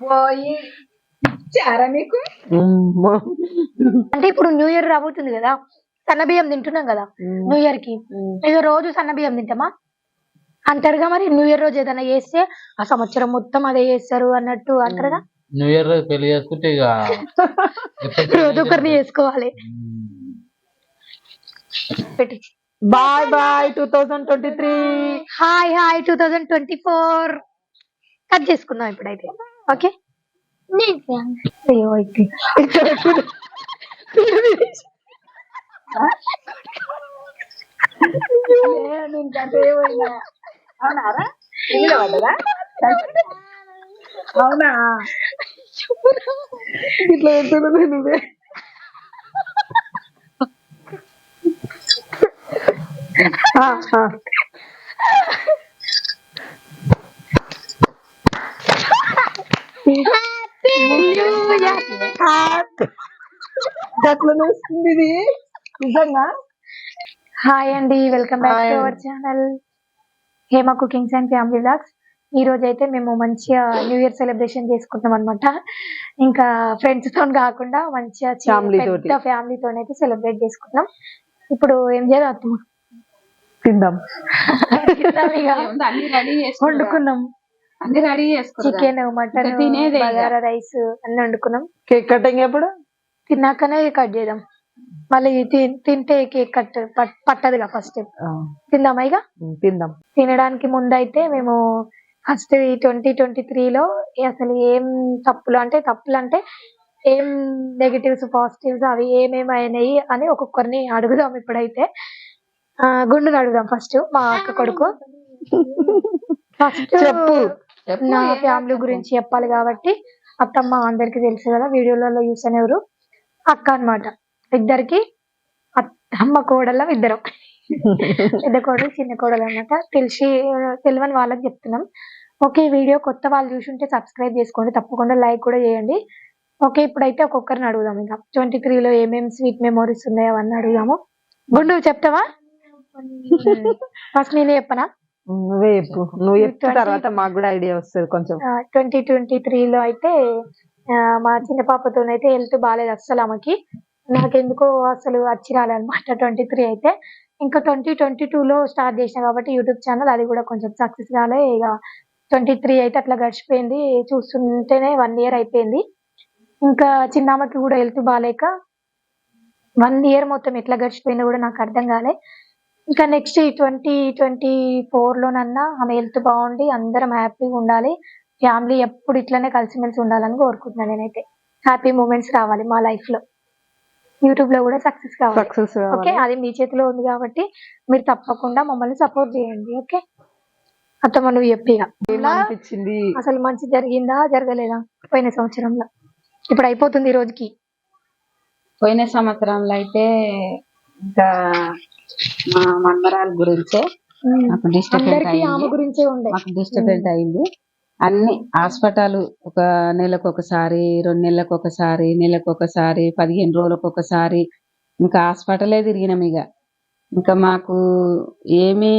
పోయి చారా నీకు అంటే ఇప్పుడు న్యూ ఇయర్ రాబోతుంది కదా, సన్న బియ్యం తింటున్నాం కదా న్యూ ఇయర్ కి. ఏదో రోజు సన్న బియ్యం తింటామా అంటారుగా, మరి న్యూ ఇయర్ రోజు ఏదైనా చేస్తే ఆ సంవత్సరం మొత్తం అదే చేస్తారు అన్నట్టు అంటారుగా. న్యూ ఇయర్ రోజు పెళ్లి చేసుకుంటే ఇక రోజు ఒకరిని చేసుకోవాలి. పెట్టి bye bye 2023. Hi hi 2024 cut చేసుకుందాం ఇప్పుడైతే. ఓకే అయ్యో అయితే అవునారా అవునా ఇట్లా పెడుతున్నా నువ్వే. గట్లనే వస్తుంది ఇది నిజంగా. హాయ్ అండి, welcome back to our channel Hema cookings and family vlogs. ఈ రోజు అయితే మేము మంచిగా న్యూ ఇయర్ సెలబ్రేషన్ చేసుకుంటాం అనమాట. ఇంకా ఫ్రెండ్స్ తో కాకుండా మంచిగా పెద్ద ఫ్యామిలీతో అయితే సెలబ్రేట్ చేసుకుంటాం. ఇప్పుడు ఏం చేద్దాం, తిందాం. వండుకున్నాం, అన్ని రెడీ చేసుకో. చికెన్, మటన్, బగారా రైస్ అన్ని వండుకున్నాం. కేక్ కటింగ్ ఎప్పుడు? తిన్నాకనే కట్ చేద్దాం, మళ్ళీ తింటే కేక్ కట్ పట్టదుగా. ఫస్ట్ తిందామా? ఇక తిందాం. తినడానికి ముందు అయితే మేము ఫస్ట్ 2023లో అసలు ఏం తప్పులు అంటే ఏం నెగటివ్స్ పాజిటివ్స్ అవి ఏమేమి అయినాయి అని ఒక్కొక్కరిని అడుగుదాం. ఇప్పుడైతే గుండుని అడుగుదాం. ఫస్ట్ మా అక్క కొడుకు. ఫస్ట్ నా ఫ్యామిలీ గురించి చెప్పాలి కాబట్టి, అత్తమ్మ అందరికి తెలుసు కదా, వీడియోలలో చూసానెవరు, అక్క అన్నమాట. ఇద్దరికి అమ్మ కోడళ్ళ ఇద్దరం, పెద్ద కోడలు చిన్న కోడలు అన్నమాట. తెలియని వాళ్ళకి చెప్తున్నాం. ఓకే, వీడియో కొత్త వాళ్ళు చూసుంటే సబ్స్క్రైబ్ చేసుకోండి, తప్పకుండా లైక్ కూడా చేయండి. ఓకే, ఇప్పుడైతే ఒక్కొక్కరిని అడుగుదాం. ఇంకా 23లో ఏమేమి స్వీట్ మెమోరీస్ ఉన్నాయో అవన్నీ అడుగుదాము. గుండు చెప్తావా? ఫస్ట్ నేనే చెప్పనా? నువ్వే చెప్పు. నువ్వు చెప్పిన తర్వాత మాకు కూడా ఐడియా వస్తుంది కొంచెం. 2023లో అయితే మా చిన్న పాపతోనైతే హెల్త్ బాగాలేదు అస్సలు. ఆమెకి నాకెందుకో అసలు వచ్చి రాలన్నమాట 23 అయితే. ఇంకా 2022లో స్టార్ట్ చేసిన కాబట్టి యూట్యూబ్ ఛానల్, అది కూడా కొంచెం సక్సెస్ కాలే. ఇక 23 అయితే అట్లా గడిచిపోయింది. చూస్తుంటేనే 1 year అయిపోయింది. ఇంకా చిన్నామకి కూడా హెల్త్ బాగాలేక 1 year మొత్తం ఎట్లా గడిచిపోయిందో కూడా నాకు అర్థం కాలే. ఇంకా నెక్స్ట్ 2024లోనన్నా ఆమె హెల్త్ బాగుండి అందరం హ్యాపీగా ఉండాలి, ఫ్యామిలీ ఎప్పుడు ఇట్లనే కలిసిమెలిసి ఉండాలని కోరుకుంటున్నాను నేనైతే. హ్యాపీ మూమెంట్స్ రావాలి మా లైఫ్ లో, యూట్యూబ్ లో కూడా సక్సెస్ కావాలి. ఓకే, అది మీ చేతిలో ఉంది కాబట్టి మీరు తప్పకుండా మమ్మల్ని సపోర్ట్ చేయండి. ఓకే అత్తమ్మ, నువ్వు చెప్పిగా అనిపించింది అసలు మంచి జరిగిందా జరగలేదా పోయిన సంవత్సరంలో? ఇప్పుడు అయిపోతుంది ఈ రోజుకి. పోయిన సంవత్సరంలో అయితే ఇంకా మా మన్మరాల గురించే మాకు డిస్టర్బెంట్ అయింది. అన్ని హాస్పిటల్, ఒక నెలకు ఒకసారి, 2 నెలలకు ఒకసారి, నెలకు ఒకసారి, 15 రోజులకు ఒకసారి, ఇంకా హాస్పిటలే తిరిగినాం. ఇంకా మాకు ఏమీ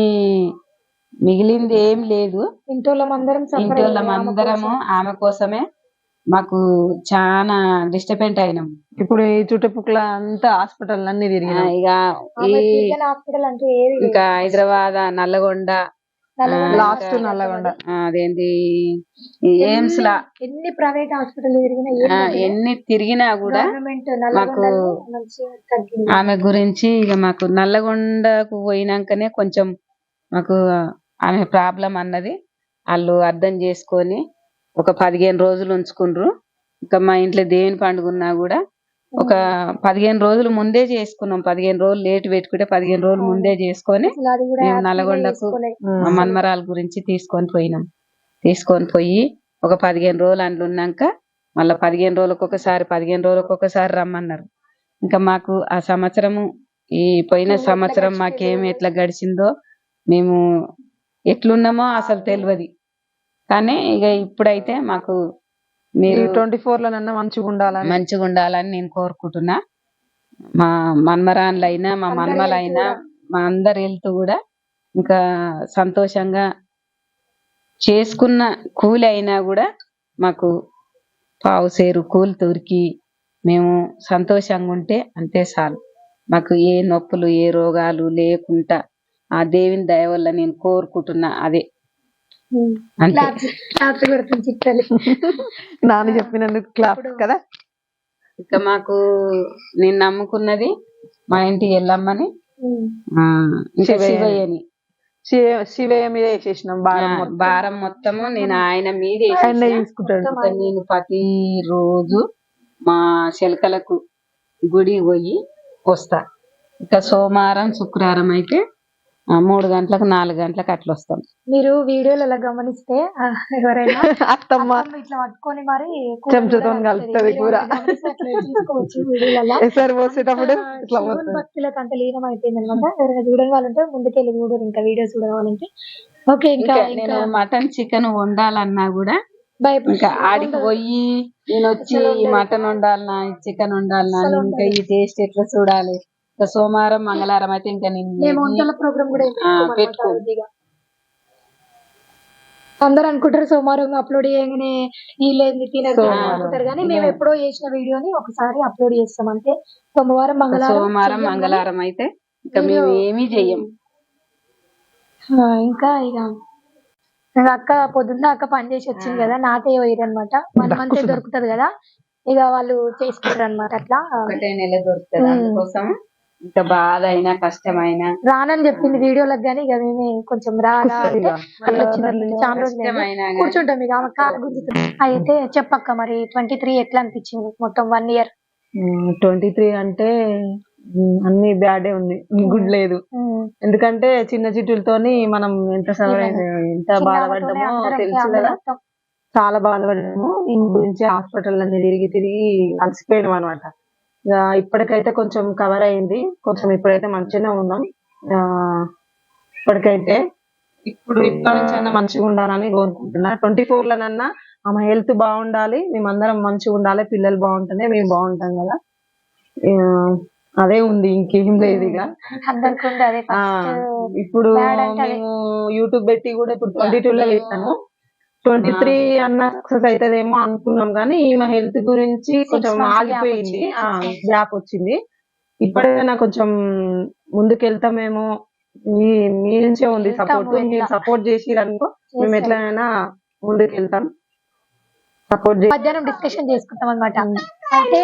మిగిలింది ఏం లేదు. ఇంటోళ్ళమందరము ఆమె కోసమే మాకు చాలా డిస్టర్బెంట్ అయినాం. ఇప్పుడు ఈ చుట్టుపక్కల అంతా హాస్పిటల్ అన్ని తిరిగినాం. ఇంకా హైదరాబాద్, నల్లగొండ, లాస్ట్ నల్లగొండ, అదేంటి ఎయిమ్స్ లా ఎన్ని ప్రైవేట్ హాస్పిటల్ ఎన్ని తిరిగినా కూడా మాకు ఆమె గురించి ఇక మాకు నల్లగొండకు పోయినాకనే కొంచెం మాకు ఆమె ప్రాబ్లం అన్నది వాళ్ళు అర్థం చేసుకొని ఒక 15 రోజులు ఉంచుకుండ్రు. ఇంకా మా ఇంట్లో దేవుని పండుగ ఉన్నా కూడా ఒక 15 రోజులు ముందే చేసుకున్నాం. 15 రోజులు లేట్ పెట్టుకుంటే 15 రోజులు ముందే చేసుకొని మేము నల్గొండకు మా మన్మరాల గురించి తీసుకొని పోయి ఒక 15 రోజులు అందులో ఉన్నాక మళ్ళీ 15 రోజులకు ఒకసారి రమ్మన్నారు. ఇంకా మాకు ఆ సంవత్సరము, ఈ పోయిన సంవత్సరం మాకేమి ఎట్లా గడిచిందో, మేము ఎట్లున్నామో అసలు తెలియదు. కానీ ఇక ఇప్పుడైతే మాకు మీరు 24లోనన్నా మంచిగా ఉండాలని నేను కోరుకుంటున్నా. మా మన్మరాన్లైనా మా మన్మలైనా మా అందరి హెల్త్ కూడా ఇంకా సంతోషంగా చేసుకున్న కూలి అయినా కూడా మాకు పావు సేరు కూలి దొరికి మేము సంతోషంగా ఉంటే అంతే చాలు. మాకు ఏ నొప్పులు ఏ రోగాలు లేకుండా ఆ దేవుని దయ వల్ల నేను కోరుకుంటున్నా అదే. అంతే. క్లాప్స్ కొడుతుంది చిట్టాలి. నాన్న చెప్పినందుకు క్లాప్ కదా. ఇక మాకు నేను నమ్ముకున్నది మా ఇంటి ఎల్లమ్మని, ఇంకా శివయ్యని. శివయ్య మీద వేసేసినాం భారం మొత్తము నేను ఆయన మీద చూసుకుంటాడు. నేను ప్రతి రోజు మా శిలకలకు గుడి పోయి వస్తా. ఇక సోమవారం శుక్రవారం అయితే 3 గంటలకు 4 గంటలకు అట్లా వస్తాం. మీరు వీడియోలలో గమనిస్తే ఎవరైనా అత్తమ్మ ఇట్లా పట్టుకొని మరి చెంచుతో కలుపుతుంది కూర. ఎసరు పోసేటప్పుడు భక్తులకు అంత లీనం అయిపోయింది అనమాట. ఎవరైనా చూడని వాళ్ళంటే ముందుకెళ్ళి చూడరు, ఇంకా వీడియోస్ చూడాలంటే. ఓకే, ఇంకా నేను మటన్ చికెన్ వండాలన్నా కూడా ఇంకా ఆడికి పోయి నేను వచ్చి ఈ మటన్ వండాలన్నా చికెన్ వండాలన్నా ఇంకా ఈ టేస్ట్ ఎట్లా చూడాలి. ఇంకా సోమవారం మంగళవారం అయితే ఇంకా నేను ప్రోగ్రామ్ కూడా పెట్టుకో. అందరు అనుకుంటారు సోమవారం అప్లోడ్ చేయగానే వీళ్ళేంది తినరు అనుకుంటారు, కానీ మేము ఎప్పుడో చేసిన వీడియోని ఒకసారి అప్లోడ్ చేస్తాం అంతే. సోమవారం మంగళవారం అయితే ఇంకా మేము ఏమీ చెయ్యం. ఇంకా ఇక అక్క పొద్దున్న అక్క పని చేసి వచ్చింది కదా, నాటే పోయారు అనమాట. 1 month దొరుకుతుంది కదా, ఇక వాళ్ళు చేసుకుంటారు అనమాట. అట్లా 1 నెల దొరుకుతుంది. అందుకోసం ఇంకా బాధ అయినా కష్టమైనా రానని చెప్పింది వీడియోలకు, కానీ ఇక మేమే కొంచెం రారా చాలా రోజులు కూర్చుంటాం. ఇక ఆమె కాలు గుంజుతుంది. అయితే చెప్పక్క మరి 23 ఎట్లా అనిపించింది మొత్తం 1 year? 23 అంటే అన్ని బ్యాడే ఉంది, గుడ్ లేదు. ఎందుకంటే చిన్న చిట్టులతోని మనం ఎంత బాధపడ్డామో తెలుసు కదా. చాలా బాధపడ్డాము. దీని గురించి హాస్పిటల్ అన్ని తిరిగి అలసిపోయాం అనమాట. ఇప్పటికైతే కొంచెం కవర్ అయింది, కొంచెం ఇప్పుడైతే మంచిగానే ఉన్నాం. ఇప్పటికైతే ఇప్పటి నుంచైనా మంచిగా ఉండాలని కోరుకుంటున్నా. 24 లోనన్నా ఆమె హెల్త్ బాగుండాలి, మేమందరం మంచిగా ఉండాలి, పిల్లలు బాగుంటేనే మేము బాగుంటాం కదా. అదే ఉంది, ఇంకేం లేదు. ఇక ఇప్పుడు మేము యూట్యూబ్ పెట్టి కూడా ఇప్పుడు 22 లో వేసాను. 23 అన్న సక్సెస్ అవుతుందేమో అనుకున్నాం, కానీ ఈమె హెల్త్ గురించి కొంచెం ఆగిపోయింది, గ్యాప్ వచ్చింది. ఇప్పటికైనా కొంచెం ముందుకెళ్తామేమో. మీ నుంచే ఉంది సపోర్ట్, మీరు సపోర్ట్ చేసిరనుకో మేము ఎట్లయినా ముందుకెళ్తాం. మధ్యాహ్నం డిస్కషన్ చేసుకుంటాం అనమాట. అంటే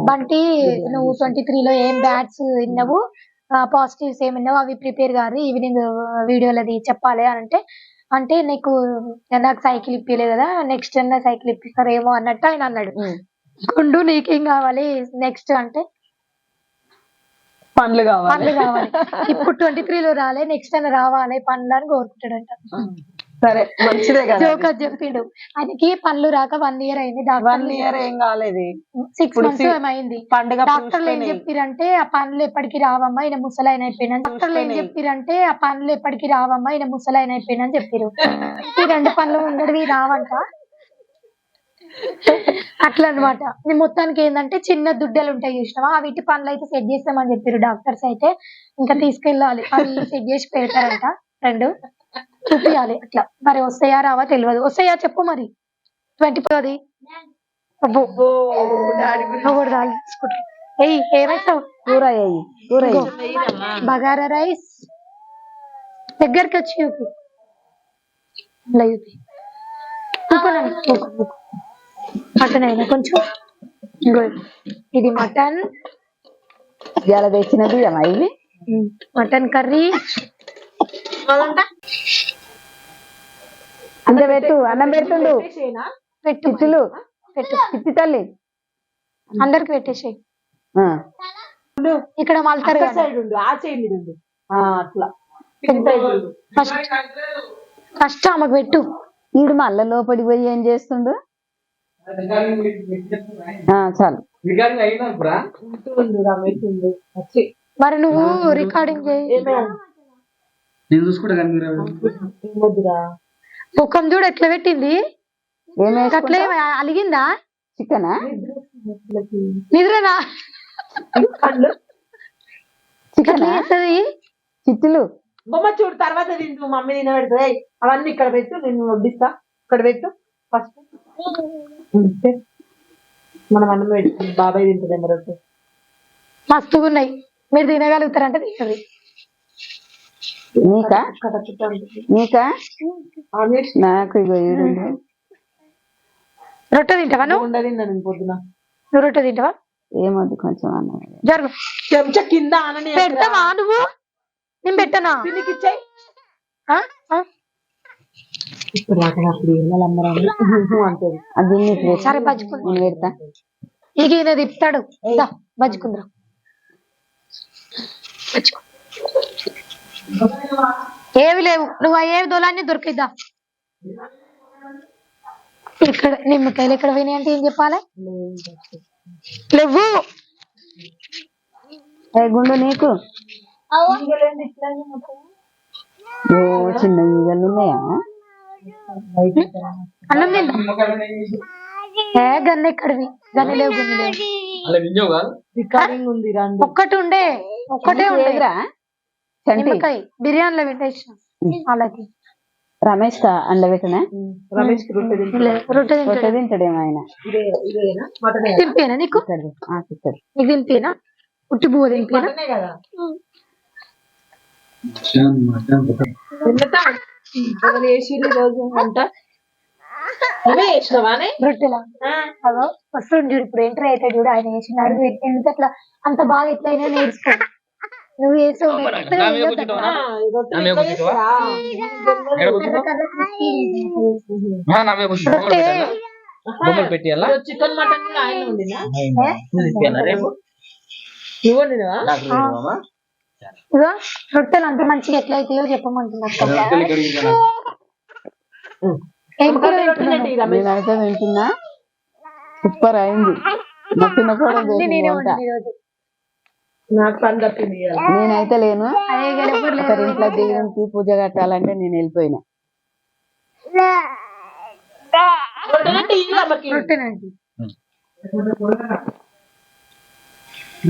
బంటి నువ్వు 23 లో ఏం బ్యాట్స్ విన్నావు, పాజిటివ్స్ ఏమి విన్నావు, అవి ప్రిపేర్ కాదు ఈవినింగ్ వీడియోలది చెప్పాలి అని అంటే నీకు నాకు సైకిల్ ఇప్పలేదు కదా, నెక్స్ట్ అన్న సైకిల్ ఇప్పిస్తారేమో అన్నట్టు ఆయన అన్నాడు. గుండు నీకేం కావాలి నెక్స్ట్ అంటే పండ్లు కావాలి. ఇప్పుడు 23 లో రాలే, నెక్స్ట్ అన్న రావాలి పండ్లు అని కోరుకుంటాడంట. సరే మంచిదే కదా, జోకర్ చెప్పిండు. ఆయనకి పళ్ళు రాక 1 year అయింది. 1 year ఏం కాలేదు, 6 months ఏమైంది. డాక్టర్లు ఏం చెప్పిరంటే ఆ పనులు ఎప్పటికి రావమ్మా ఈయన ముసలాయన అయిపోయినా. డాక్టర్లు ఏం చెప్పిరంటే ఆ పనులు ఎప్పటికి రావమ్మా ఈయన ముసలాయన అయిపోయినా అని చెప్పారు. ఈ 2 పనులు ఉండడివి రావంట. అట్లా అనమాట. మొత్తానికి ఏంటంటే చిన్న దుడ్డలు ఉంటాయి చూసినావా, వీటి పనులు అయితే సెట్ చేస్తామని చెప్పారు డాక్టర్స్. అయితే ఇంకా తీసుకెళ్ళాలి, అవి సెట్ చేసి పెడతారంట. 2 చూపియాలి అట్లా. మరి వస్తాయా రావా తెలియదు. వస్తాయా చెప్పు మరి. 24 ఏమైతావు బగారా రైస్ దగ్గరికి వచ్చి మటన్ అయినా కొంచెం. ఇది మటన్ ఇలా తెచ్చినది ఇది మటన్ కర్రీ. అంత పెట్టు, అన్నం పెడుతుండు. పెట్టు పిచ్చి తల్లి అందరికి పెట్టేసాయి. ఇక్కడ మళ్తారు ఫస్ట్ ఆమెకు పెట్టు. ఈడు మళ్ళా లోపలికి పోయి ఏం చేస్తుండు. చాలు మరి నువ్వు రికార్డింగ్ చేయి. ముఖం చూడు ఎట్లా పెట్టింది, అట్లే అలిగిందా. చికెనా నిద్రనా చికెన్ చిట్టులు బొమ్మ చూడు తర్వాత తింటూ మమ్మీ తినబెడుతుంది అవన్నీ ఇక్కడ పెట్టు నేను వడ్డిస్తా ఇక్కడ పెట్టు ఫస్ట్ మనం అన్నం పెట్టు బాబాయ్ తింటుంది రొట్టె మస్తుగా ఉన్నాయి మీరు తినగలుగుతారంటే తింటది నీకా నీకా నాకు ఇగో ఈడుంది. రొట్టె తింటావా నువ్వు ఉండదు నేను పొద్దున నువ్వు రొట్టె తింటావా ఏమొద్దు కొంచెం అన్నం జరుగు చెంచా కింద ఆనని పెడతావా నువ్వు నేను పెట్టనా పిన్నికి ఇచ్చాయి ఆ? ఆ? ఇప్పుడు అప్పుడు అంటది అది నీకు పెట్టు. సరే బజ్జుకుందా నేను పెడతా. ఇక ఈయన తిప్పుతాడు దా, బజ్జుకుందరా బజ్జుకో. ఏవి లేవు నువ్వు ఏవి దొలాన్ని దొరికిద్దా ఇక్కడ నిమ్మకాయలు ఎక్కడ పోయినాయి అంటే ఏం చెప్పాలి లేవు ఏ గుండు నీకు ఓ చిన్న ఈగలు ఉన్నాయా? అన్నం తిందా ఏ గన్న ఎక్కడివి గన్న లేవు గన్న లేవు రికార్డింగ్ ఉంది రండి ఒక్కటి ఉండే ఒక్కటే ఉండే లేదురా చంటి నిమ్మకాయ బిర్యానీలో పెట్టేసిన వాళ్ళకి రమేష్ కా అండబెట్టనా? రమేష్ కి రొట్టె తింటుంది. రొట్టె రొట్టె తింటాడు తింటాడేమో ఆయన. ఇదేనా మటనే తింపేనా నీకు తింటాడు. తింటాడు. నీకు తింపేనా ఉట్టి పువ్వు తింపేనా మటనే కదా వేసిరు రోజు అంట అవే వేసినవానే రొట్టెలా అదో వస్తుంది చూడు ఇప్పుడు ఎంటర్ అవుతాడు చూడు ఆయన వేసినాడు ఎందుకు అట్లా అంత బాగా ఎట్లయినా నేర్చుకోడు నువ్వు వేసావు పెట్టియాలా చికెన్ మటన్ కూడా ఆయన ఉండినా నువ్వు వండినవా ఇదో రొట్టెలు అంత మంచిగా ఎట్లయితాయో చెప్పమంటున్నారు ఏం కూర తింటున్నావు? నేనైతే తింటున్నా సూపర్ అయింది. మా చిన్న కూడా అన్ని నేనే వండింది ఈరోజు. నాకు పని తప్పింది ఇవాళ. నేనైతే లేను. అదే కదా ఎవ్వరు లేరు. ఒకరి ఇంట్లో దేవునికి పూజ కట్టాలంటే నేను వెళ్ళిపోయినా. రొట్టెలంటే ఇల్లు అమ్మకి. రొట్టెనండి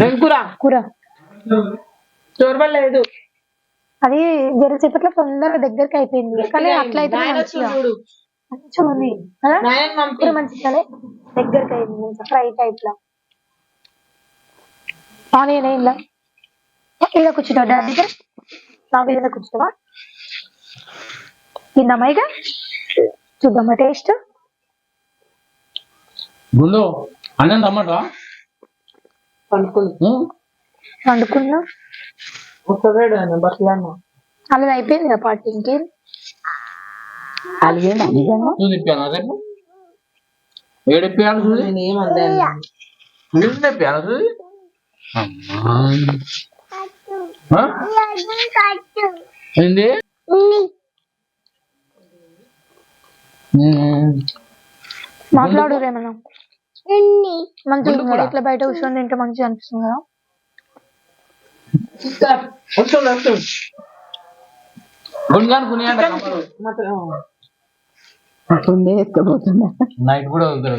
ఏం కూర కూర చూడలేదు అది జరసేపట్లో తొందరగా దగ్గరికి అయిపోయింది కానీ అట్లయితే మంచిగా చూడు మంచిగా ఉంది కదా నాయన పంపి కూర మంచిగా దగ్గరికి అయింది మంచిగా ఫ్రై టైప్ లో ఆనియన్ ఇలా ఇలా కూర్చుంటావు డాడీ దగ్గర నా మీద కూర్చుంటావా తిందామా ఇక చూద్దామా టేస్ట్ గుండు అన్నం టమాటా పండుకుంది వండుకున్నా ముసగాడు ఆయన బట్టలు అన్న అలా అయిపోయింది కదా పార్టీ ఇంకేం అలాగే నిజంగా నువ్వు తిప్పాను రేపు ఏడిప్పాను చూసి నేను ఏమందే నువ్వు తిప్పాను చూసి అమ్మా ఏంది మాట్లాడు ఏమన్నా మంచిగా ఉంది. ఇట్లా బయట కూర్చొని తింటే మంచిగా అనిపిస్తుంది కదా వస్తుంది వస్తుంది గుండు అనుకున్నాయంట ఉండే ఎత్తుకపోతున్నా. నైట్ కూడా వదులుతారు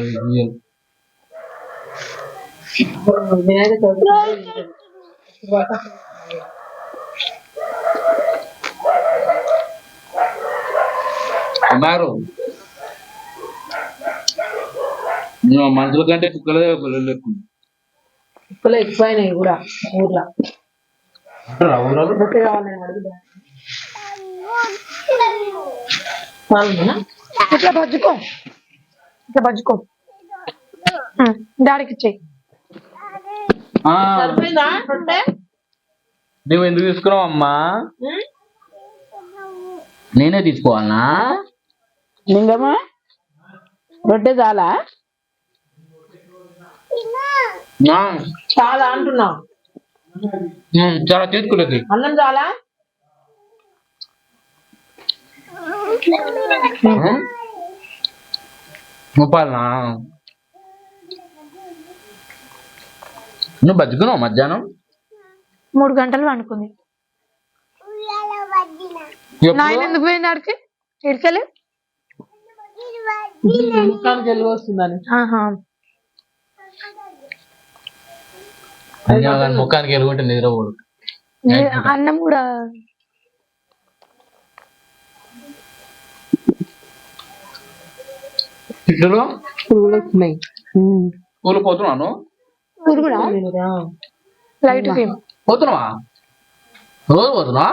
నేనైతే అన్నారు మనుషుల కంటే కుక్కలే పిల్లలు ఎక్కువ కుక్కలు ఎక్కువైనాయి కూడా ఊర్లో ఊరలు రొట్టె కావాలని అడుగుదా చాలునా? ఇట్లా బజ్జుకో ఇట్లా బజ్జుకో డాడీకి ఇచ్చేయి సరిపోయిందా రొట్టె నువ్వు ఎందుకు తీసుకున్నావు అమ్మా నేనే తీసుకోవాలనా లింగమ్మా రొట్టె చాలా చాలా అంటున్నావు చాలా తీసుకునేది అన్నం చాలా ముప్పాలనా నువ్వు బతుకున్నావు మధ్యాహ్నం 3 గంటలు అనుకుంది నాయన ఎందుకు పోయింది ఆడికి ఇడికెళ్ళి ముఖానికి వెళ్ళి వస్తుందని ముఖానికి వెళ్ళుకుంటే నిద్రపోడు అన్నం కూడా ఇట్లు పురుగులు వస్తున్నాయి. ఊరు పోతున్నాను. పురుగుడా లైట్ ఫీమ్ పోతున్నావా? రోజు పోతున్నా?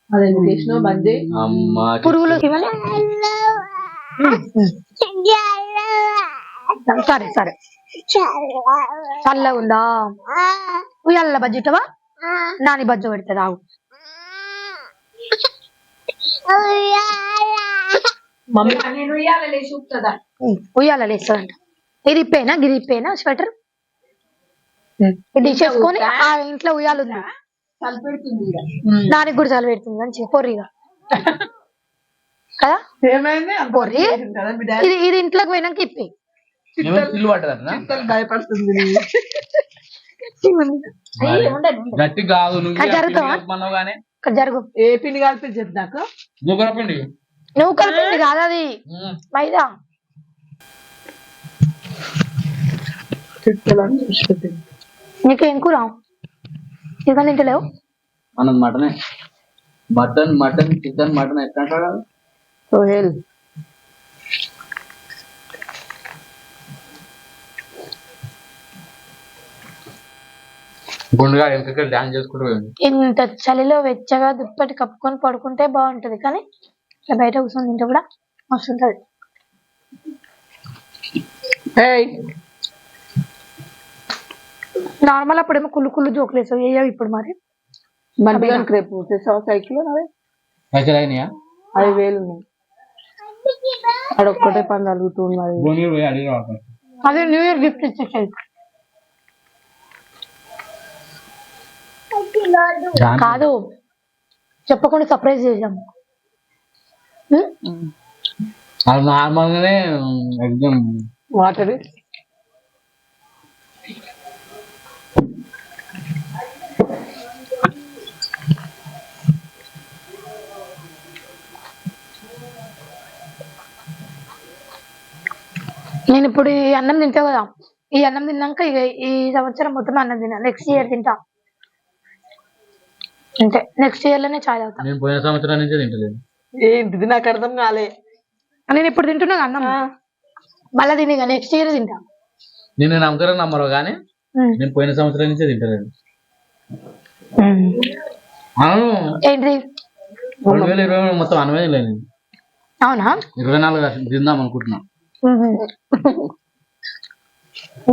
అది చేసినా బంద్ చేయి. అమ్మా పురుగులు ఇవ్వలే. సరే సరే చల్ల ఉందా? ఉయ్యాల బజ్జుటవా? నాని బజ్జు పెడుతుంది ఆగు. ఉయ్యాల లేస్తుందంట. ఇది ఇప్పేనా గిది ఇప్పేనా స్వెటర్ ఇది చేసుకొని ఆ ఇంట్లో ఉయ్యాలు ఉంది దానికి కూడా చలి పెడుతుంది మంచిగా పొర్రిగా కదా పొర్రి. ఇది ఇంట్లోకి పోయినాక ఇప్పి ఇల్లు పట్టదన్నా భయపడుతుంది. గట్టి కాదు జరుగుతావా జరుగు. ఏ పిండి కలిపి చెప్తాక నువ్వు పిండి నువ్వు కలిపింది కాదు అది మైదా. నీకేం కూర చికెన్ తింటలేవు? మనం మటనే మటన్ చికెన్ మటన్ ఎట్లా సోహెల్ గుండుగా ఎందుకు డాన్స్ చేసుకుంటూ ఇంత చలిలో వెచ్చగా దుప్పటి కప్పుకొని పడుకుంటే బాగుంటది కానీ ఇట్లా బయట కూర్చొని తింటే కూడా మస్తు ఉంటది. నార్మల్ అప్పుడేమో కుళ్ళు జోకులు వేసావు వేయవు ఇప్పుడు మరి బండిగానికి రేపు తెస్తావా సైకిల్? పైసలు అయినాయా? 5,000 ఉన్నాయి. అడొక్కటే పని అడుగుతుంది మరి. అదే న్యూ ఇయర్ గిఫ్ట్ ఇచ్చేసేది కాదు చెప్పకుండా సర్ప్రైజ్ చేసాం. అది నార్మల్ గానే ఎగ్జామ్ వాటర్ నేను ఇప్పుడు ఈ అన్నం తింటా కదా, ఈ అన్నం తిన్నాక ఇక ఈ సంవత్సరం మొత్తం అన్నం తిన్నా. నెక్స్ట్ ఇయర్ తింటా అంటే నెక్స్ట్ ఇయర్ లోనే చాయ్ తాగుతా. నేను పోయిన సంవత్సరం నుంచే తింటలేదు. ఏంటిది నాకు అర్థం కాలే. నేను ఇప్పుడు తింటున్నా అన్నం మళ్ళీ తిని నెక్స్ట్ ఇయర్ తింటా. నేను నమ్మకరా నమ్మరు కానీ నేను పోయిన సంవత్సరం నుంచే తింటలేదు. అవును ఏంటి 2023 మొత్తం అనవే లేదు. అవునా? 24 తిందాం అనుకుంటున్నా.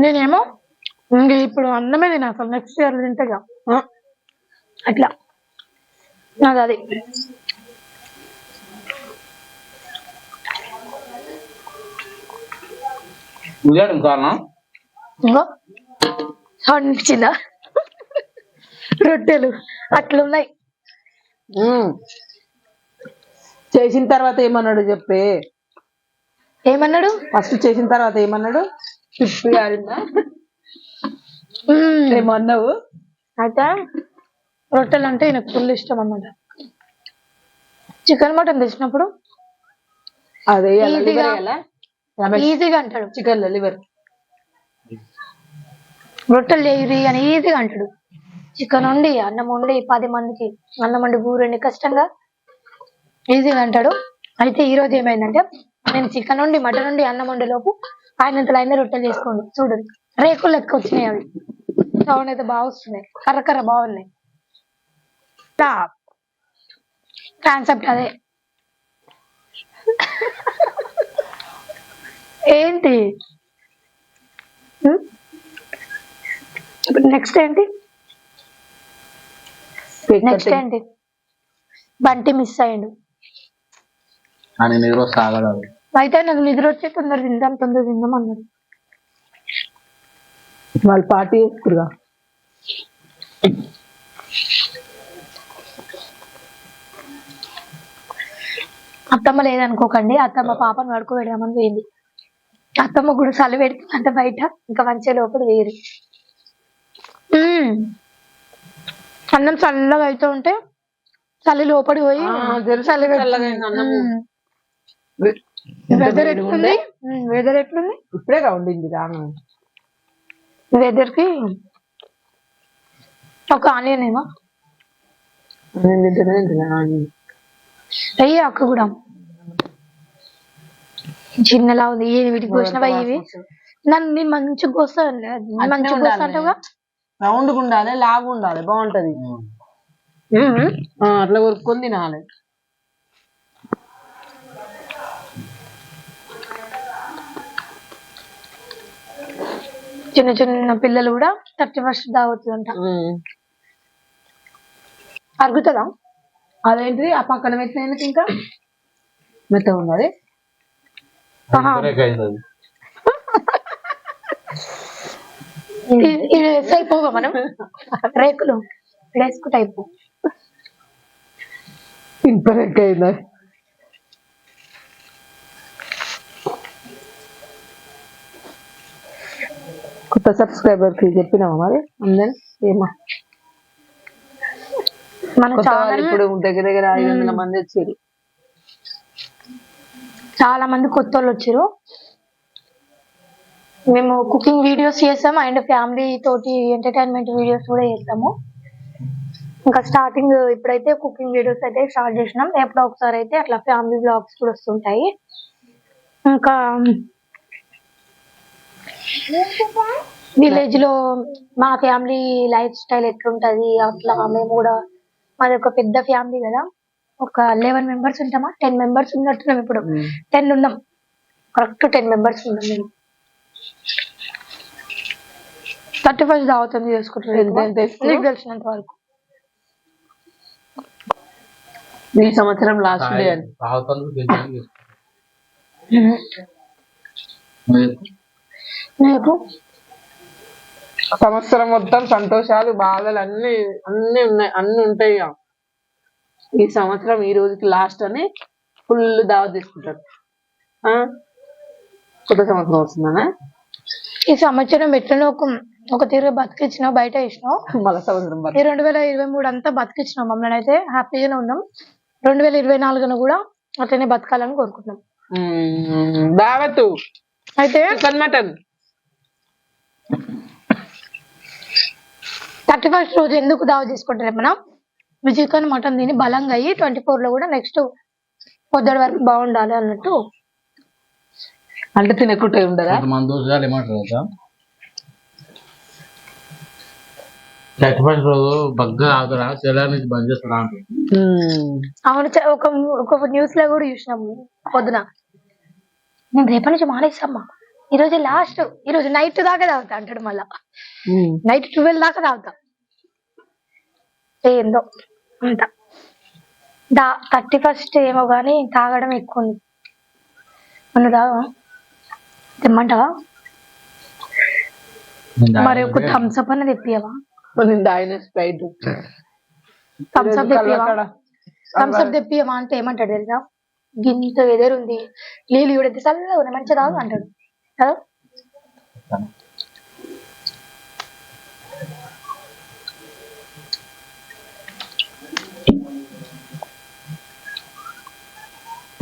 నేనేమో ఇప్పుడు అన్నమే తినా అసలు నెక్స్ట్ ఇయర్ తింటే అట్లా అది కారణం ఇంకో సౌండ్ అనిపించిందా? రొట్టెలు అట్లున్నాయి. చేసిన తర్వాత ఏమన్నాడు చెప్పే? ఏమన్నాడు? ఫస్ట్ చేసిన తర్వాత ఏమన్నాడు? తిప్పి ఆడిందా ఏమన్నావు? అయితే రొట్టెలు అంటే నాకు ఫుల్ ఇష్టం అన్నమాట. చికెన్ మటన్ తెచ్చినప్పుడు అదే ఈజీగా అంటాడు. చికెన్ లివర్ రొట్టెలు చేయరి అని ఈజీగా అంటాడు. చికెన్ వండి అన్నం వండి 10 మందికి అన్నం వండి కూరండి కష్టంగా ఈజీగా అంటాడు. అయితే ఈ రోజు ఏమైందంటే నేను చికెన్ వండి మటన్ వండి అన్నం వండే లోపు ఆయనంతలో ఆయన రొట్టెలు చేసుకోండి. చూడండి రేకులు లెక్క వచ్చినాయి. అవి సౌండ్ అయితే బాగా వస్తున్నాయి, కర్ర బాగున్నాయి. కాన్సెప్ట్ అదే. ఏంటి ఇప్పుడు నెక్స్ట్ ఏంటి? బంటి మిస్ అయ్యిండు. అయితే నాకు నిద్ర వచ్చి తొందర తిందాం అన్నాడు. వాళ్ళు పార్టీ చేసుకురుగా. అత్తమ్మ లేదనుకోకండి, అత్తమ్మ పాపను పడుకోబెడదామని పోయింది. అత్తమ్మ కూడా చలి పెడుతుందంట బయట, ఇంకా మంచిగా లోపల వేరు. అన్నం చల్లగా అవుతూ ఉంటే చలి లోపడి పోయి వెదర్ ఎట్లుంది? వెదర్ ఎట్లుంది? ఇప్పుడే ఉండింది వెదర్ కి ఒక ఆనియన్ ఏమో అయ్యి అక్క కూడా చిన్నలా ఉంది వీటికి కోసినవా ఇవి నన్ను నేను మంచిగా కోస్తాను మంచిగా కోస్తా అంటావుగా రౌండ్ ఉండాలి లావు ఉండాలి బాగుంటది అట్లా కొరుక్కొని తినాలి చిన్న చిన్న పిల్లలు కూడా 31st తాగుతుందంట అరుగుతుందా అదేంటిది ఆ పక్కన పెట్టిన ఇంకా మెత్తగా ఉన్నది ఇది అయిపోగా మనం రేకులు వేసుకుంటే అయిపో ఇంపరెక్ అయింది కొత్త సబ్స్క్రైబర్ కి చెప్పినావా మరి అందరు ఏమా మన ఛానల్ ఇప్పుడు దగ్గర దగ్గర 500 మంది వచ్చారు చాలా మంది కొత్త వాళ్ళు వచ్చారు మేము కుకింగ్ వీడియోస్ చేస్తాము అండ్ ఫ్యామిలీ తోటి ఎంటర్టైన్మెంట్ వీడియోస్ కూడా చేస్తాము ఇంకా స్టార్టింగ్ ఇప్పుడైతే కుకింగ్ వీడియోస్ అయితే స్టార్ట్ చేసినాం ఎప్పుడో ఒకసారి అయితే అట్లా ఫ్యామిలీ బ్లాగ్స్ కూడా వస్తుంటాయి ఇంకా విలేజ్ లో మా ఫ్యామిలీ లైఫ్ స్టైల్ ఎట్లుంటది అట్లా మేము కూడా మాది ఒక పెద్ద ఫ్యామిలీ కదా ఒక 11 మెంబర్స్ ఉంటామా 10 మెంబర్స్ ఉన్నట్టున్నాం ఇప్పుడు 10 ఉన్నాం కరెక్ట్ 10 మెంబర్స్ ఉన్నాం మేము 31st దావతం చేసుకుంటారు నీకు తెలిసినంత వరకు ఈ సంవత్సరం లాస్ట్ డే సంవత్సరం మొత్తం సంతోషాలు బాధలు అన్ని ఉన్నాయి అన్ని ఉంటాయి ఈ సంవత్సరం ఈ రోజుకి లాస్ట్ అని ఫుల్ దావా తీసుకుంటారు కొత్త సంవత్సరం వస్తుందనా ఈ సంవత్సరం ఎట్లనో ఒక తీరు బతికిచ్చినావు బయట వేసినావు మళ్ళా సంవత్సరం 2023 అంతా బతికిచ్చినావు మమ్మల్ని అయితే హ్యాపీగానే ఉన్నాం 2024 కూడా అట్లనే బతకాలని కోరుకుంటున్నాం దావతు అయితే చికెన్ మటన్ 31st రోజు ఎందుకు దావ చేసుకుంటారు మనం చికెన్ మటన్ తిని బలంగా అయ్యి 24 లో కూడా నెక్స్ట్ పొద్దుటి వరకు బాగుండాలి అన్నట్టు అంటే తినకుంటే ఉండదా ఏమంటారు 31st రోజు బగ్గా ఆగురా సెలవు నుంచి బంద్ చేస్తారా అంటారు అవును ఒక న్యూస్ లో కూడా చూసినాము పొద్దున నేను రేపటి నుంచి మానేస్తామ్మా ఈ రోజు లాస్ట్ ఈ రోజు నైట్ దాకా తాగుతా అంటాడు మళ్ళా నైట్ 12 దాకా తాగుతా ఏందో అంత 31st ఏమో గానీ తాగడం ఎక్కువ ఉంది మన తాగా తెమ్మంటావా మరి ఒక థమ్స్అప్ అన్న తెప్పియవా స్ప్రైట్ థమ్స్అప్ తెప్పియవా థమ్స్అప్ తెప్పియవా అంటే ఏమంటాడు తెలుసా గింత వెదర్ ఉంది నీళ్ళు కూడా చల్లగా ఉన్నాయి మంచిగా తాగు అంటాడు కదా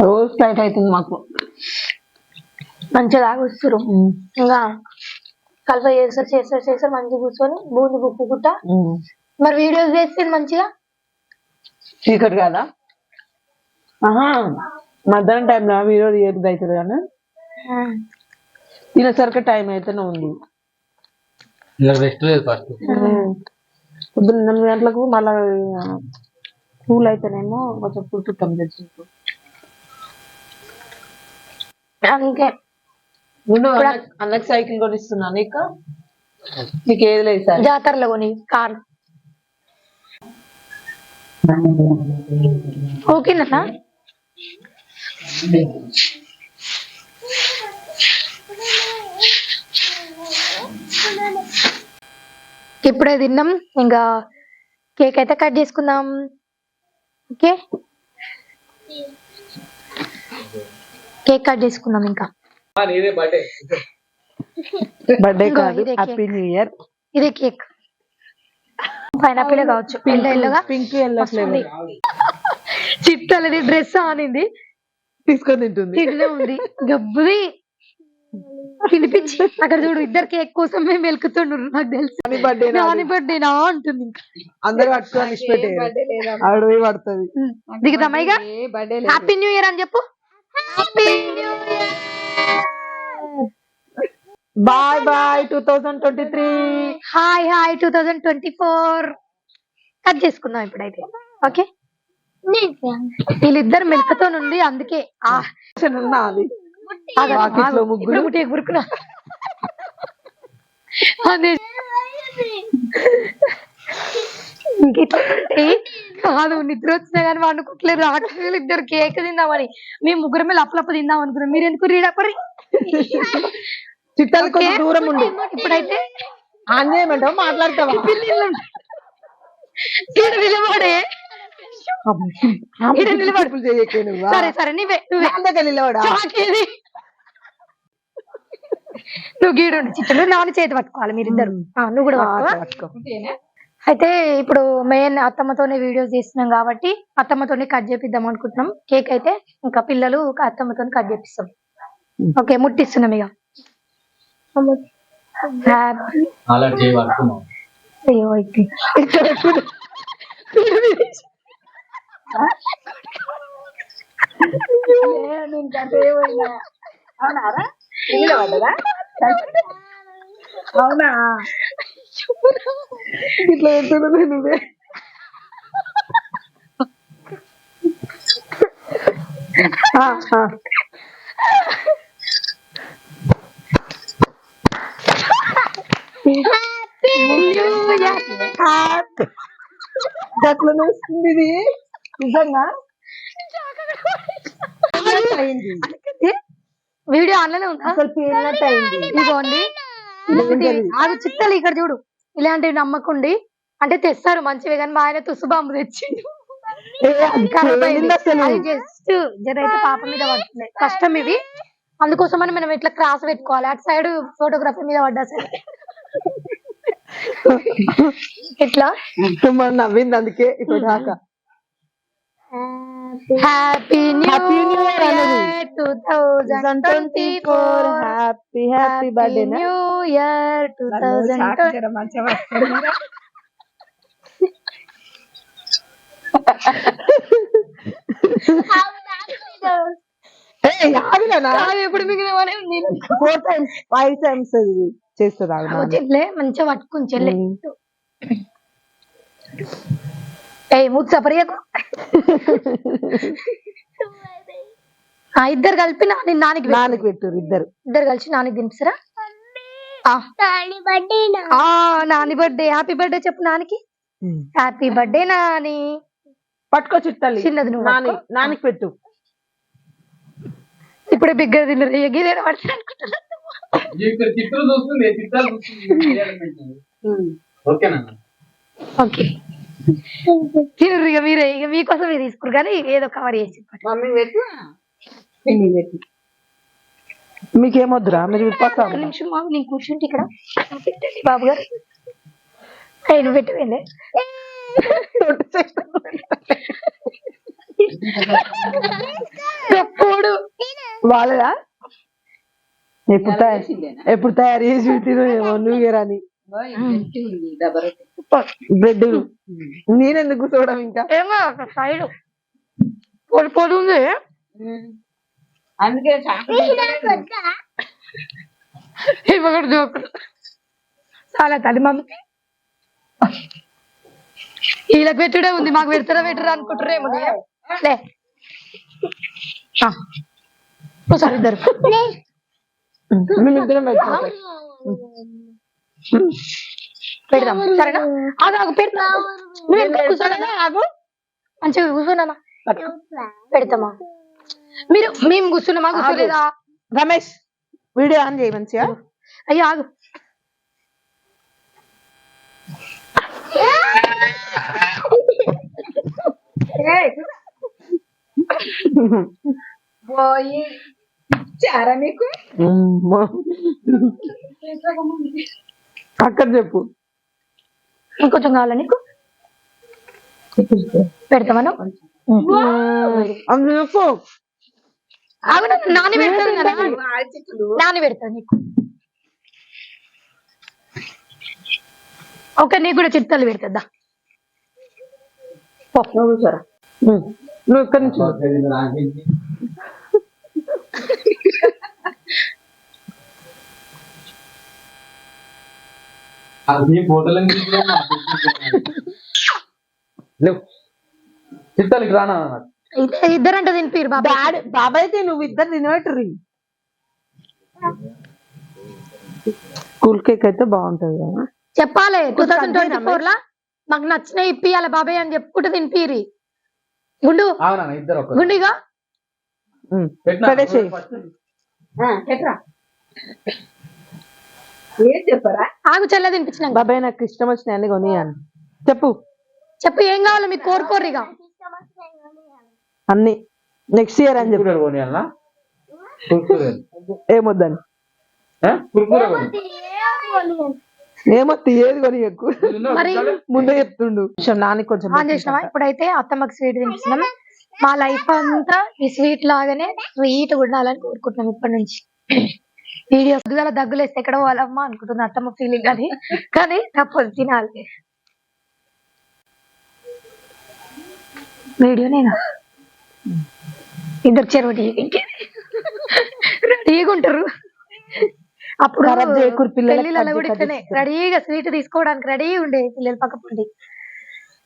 రోజు స్ప్రైట్ అవుతుంది మాకు మంచిగా తాగొస్తారు ఇంకా కల్ప చేస్తారు మంచిగా కూర్చొని బూంది బుక్కుకుంటా మరి వీడియోస్ చేస్తే మంచిగా చీకటి కదా మధ్యాహ్నం టైంలో వీడియో ఏది అవుతుంది కానీ తినేసరికి టైం అయితేనే ఉంది రెస్ట్ లేదు ఫస్ట్ పొద్దున్న 4 గంటలకు మళ్ళా కూల్ అయితేనేమో కొంచెం పుట్టుతాం తెచ్చుకో అందుకే అన్నకి సైకిల్ కొనిస్తున్నా నీకు ఏది లేదు సార్ జాతరలో కొని కార్ ఓకేనా ఇప్పుడే తిన్నాం ఇంకా కేక్ అయితే కట్ చేసుకుందాం ఓకే కేక్ కట్ చేసుకుందాం ఇంకా బర్త్డే ఇంకో కాదు ఇదే హ్యాపీ న్యూ ఇయర్ ఇదే కేక్ పైనాపిల్ కావచ్చు ఎల్లోగా పింక్ ఎల్లో ఫ్లేవర్ చిట్టలది డ్రెస్ ఆనింది తీసుకొని తింటుంది ఇట్లే ఉంది గబ్బుది పిలిపించి అక్కడ చూడు ఇద్దరు కేక్ కోసం మేము వెళ్తుండ్రు నాకు తెలుసు నాని బర్త్డేనా అంటుంది ఇంకా అందరూ పట్టుకొని ఇష్టపెట్టే ఆవిడ పోయి పడుతుంది దిగుతామా ఇక హ్యాపీ న్యూ ఇయర్ అని చెప్పు happy new year bye bye 2023. Hi 2024. Cut చేసుకుందాం ఇప్పుడైతే. ఓకే, వీళ్ళిద్దరు మెలకతో నుండి అందుకే ఉన్నది వాకిట్లో ముగ్గురు గురుకున్నా అదే కాదు, నిద్ర వచ్చినా కానీ వండుకోవట్లేదు. రావట్లేదు ఇద్దరు కేక్ తిందామని. మేము ముగ్గురమే లప్పలప్ప తిందాం అనుకున్నాం. మీరు ఎందుకు రీడపరి చుట్టాలు కొంచెం దూరం ఉండి ఇప్పుడైతే ఆంజనేయమంటావు మాట్లాడతావా? నిలబడే నిలబడుపులు చేయకే నువ్వు. సరే సరే నువ్వే దగ్గర నిలబడా. నువ్వు గీడుండి చిట్టలు నాన్న చేతి పట్టుకోవాలి మీరిద్దరు. నువ్వు కూడా పట్టుకో. అయితే ఇప్పుడు మెయిన్ అత్తమ్మతోనే వీడియోస్ చేస్తున్నాం కాబట్టి అత్తమ్మతోనే కట్ చేపిద్దాం అనుకుంటున్నాం. కేక్ అయితే ఇంకా పిల్లలు అత్తమ్మతో కట్ చేపిస్తాం. ఓకే, ముట్టిస్తున్నాం ఇక. అయ్యో అవునా ఇట్లా పెడుతున్నా నువ్వే. అట్లా వస్తుంది ఇది నిజంగా. వీడియో ఆన్లైన్ ఉందా? అసలు పేరినట్టు అయింది. ఇదిగోండి అది చిట్టలు ఇక్కడ చూడు. ఇలాంటివి నమ్మకుండి అంటే తెస్తారు మంచివి, కానీ మా ఆయన తుసు బాంబు తెచ్చిండు. జస్ట్ జరైతే పాప మీద పడుతుంది. కష్టం ఇవి, అందుకోసమని మనం ఇట్లా క్రాస్ పెట్టుకోవాలి. అటు సైడ్ ఫోటోగ్రఫీ మీద పడ్డా సరే ఇట్లా నవ్వింది అందుకే ఇప్పుడు దాకా. Happy new year 2024. Happy birthday new year 2024. ఎప్పుడు మిగిలిన 4 times 5 times చేస్తుందా చెల్లె మంచిగా పట్టుకుని చెల్లె మూడు సపరియకు. ఇద్దరు కలిపి నానికి పెట్టారు. ఇద్దరు కలిసి నానికి తినిపిస్తారా? నాని బర్త్డే. హ్యాపీ బర్త్డే చెప్పు నానికి. Happy birthday Nani. పట్టుకో చుట్టాలి. చిన్నది నువ్వు నానికి పెట్టు. ఇప్పుడే బిగ్గర తిన్నారు. ఎగిరేనా పడతారు అనుకుంటున్నా. ఓకే తినరు ఇక మీరే. ఇక మీకోసం మీరు తీసుకురు కానీ ఏదో కవర్ చేసి మీకేమొద్దురా? మీరు నిమిషం బాబు, నేను కూర్చుంటే ఇక్కడ పెట్టండి బాబు గారు. నువ్వు పెట్టిపోయింది ఎప్పుడు వాళ్ళదా? ఎప్పుడు తయారు చేసి తినేమో న్యూ ఇయర్ అని. బ్రెడ్ నేనెందుకు కూర్చోవడం? ఇంకా ఏమో సైడ్ పొడి ఉంది అందుకే ఇవ్వకూడదు జోకులు. చాలా తల్లి మమ్మీ వీళ్ళకి పెట్టుడే ఉంది, మాకు పెడతారా పెట్టరా అనుకుంటారేమో. లే ఒకసారి ఇద్దరు పెడదాం సరేనా? ఆగు పెడతా. నువ్వు ఎంత కూర్చోనా? ఆగు మంచిగా కూర్చోనా? పెడతామా? మేము కూర్చున్నామా కూర్చోలేదా? రమేష్ వీడియో ఆన్ చేయి మంచిగా. అయ్యో ఆగు. పోయి చారా నీకు అక్కడ చెప్పు. ఇంకొంచెం కావాలా నీకు? పెడతామను అందుకు నాని పెడతాను కదా. నాని పెడతాను నీకు. ఓకే, నీకు కూడా చిట్టాలు పెడతా. నువ్వు ఇక్కడి నుంచి నీ ఫోటోలు లేవు చిత్తాలకి రానా ఇద్దరంట తినిపిరు బాబా. బాబాయ్ అయితే నువ్వు ఇద్దరు తినబెట్టరు. కూల్ కేక్ అయితే బాగుంటది కదా. చెప్పాలి 2024 లా మాకు నచ్చిన ఇప్పియాలి బాబాయ్ అని చెప్పుకుంటూ తినిపిరి. గుండు అవునా ఇద్దరు గుండిగా పెట్టేసేయ్. ఏం చెప్పరా? ఆగు చెల్ల తినిపించిన బాబాయ్ నాకు ఇష్టం వచ్చినాయి అన్ని కొనియాను. చెప్పు చెప్పు ఏం కావాలో మీకు కోరుకోర్రిగా అన్ని నెక్స్ట్ ఇయర్ అని చెప్పు. ఏమొద్దని ఏమొత్తి ఏది కొని ఎక్కువ మరి ముందే చెప్తుండు. నాని కొంచెం ఆన్ చేసినావా? ఇప్పుడైతే అత్తమ్మకి స్వీట్ తినిపిస్తున్నాం. మా లైఫ్ అంతా ఈ స్వీట్ లాగానే స్వీట్ ఉండాలని కోరుకుంటున్నాం ఇప్పటి నుంచి. వీడియోస్ గల దగ్గులేస్తే ఎక్కడ పోవాలమ్మా అనుకుంటుంది అత్తమ్మ ఫీలింగ్ అది, కానీ తప్పదు తినాలి. వీడియోనేనా ఇద్దరు చెరువు రెడీగా ఉంటారు. అప్పుడు ఖరాబ్ చేయకూడదు పిల్లలకి, పెళ్లిళ్ళలో కూడా ఇట్లనే రెడీగా స్వీట్ తీసుకోవడానికి రెడీ ఉండే పిల్లలు పక్క పండి.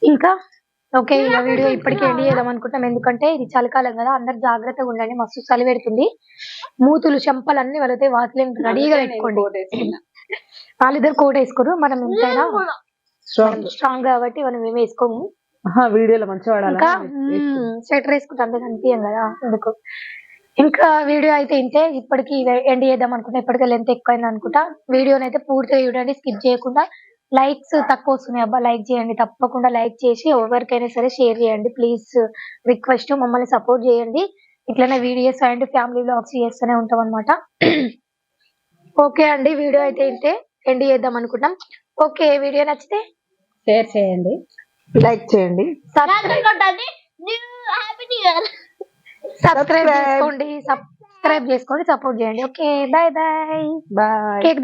ఇంకా ఓకే, ఇక వీడియో ఇప్పటికే ఎండ్ చేద్దాం అనుకుంటాం. ఎందుకంటే ఇది చలికాలం కదా, అందరు జాగ్రత్తగా ఉండండి. మస్తు చలి పెడుతుంది. మూతులు చెంపలు అన్ని వెళితే వాటిని రెడీగా పెట్టుకోండి. వాళ్ళిద్దరు కోట్ వేసుకోరు, మనం ఎంతైనా స్ట్రాంగ్ కాబట్టి మనం ఏమి వేసుకోము. వీడియోలో మంచిగా ఇంకా స్వెటర్ వేసుకుంటే అంతే కనిపించాం కదా అందుకు. ఇంకా వీడియో అయితే ఇంతే. ఇప్పటికి ఎండ్ చేద్దాం అనుకుంటా, ఇప్పటికే లెంత్ ఎక్కువైంది అనుకుంటా. వీడియోని అయితే పూర్తిగా చూడండి, స్కిప్ చేయకుండా. లైక్స్ తక్కువ వస్తున్నాయి అబ్బా, లైక్ చేయండి తప్పకుండా. లైక్ చేసి ఎవరికైనా సరే షేర్ చేయండి ప్లీజ్, రిక్వెస్ట్. మమ్మల్ని సపోర్ట్ చేయండి. ఇట్లనే వీడియోస్ అండ్ ఫ్యామిలీ వ్లాగ్స్ చేస్తూనే ఉంటాం అనమాట. ఓకే అండి, వీడియో అయితే ఇంతే ఎండ్ చేద్దాం అనుకుంటాం. ఓకే, వీడియో నచ్చితే షేర్ చేయండి, లైక్ చేయండి, సబ్స్క్రైబ్ చేసుకోండి, సపోర్ట్ చేయండి. Okay, bye bye. Bye. Cake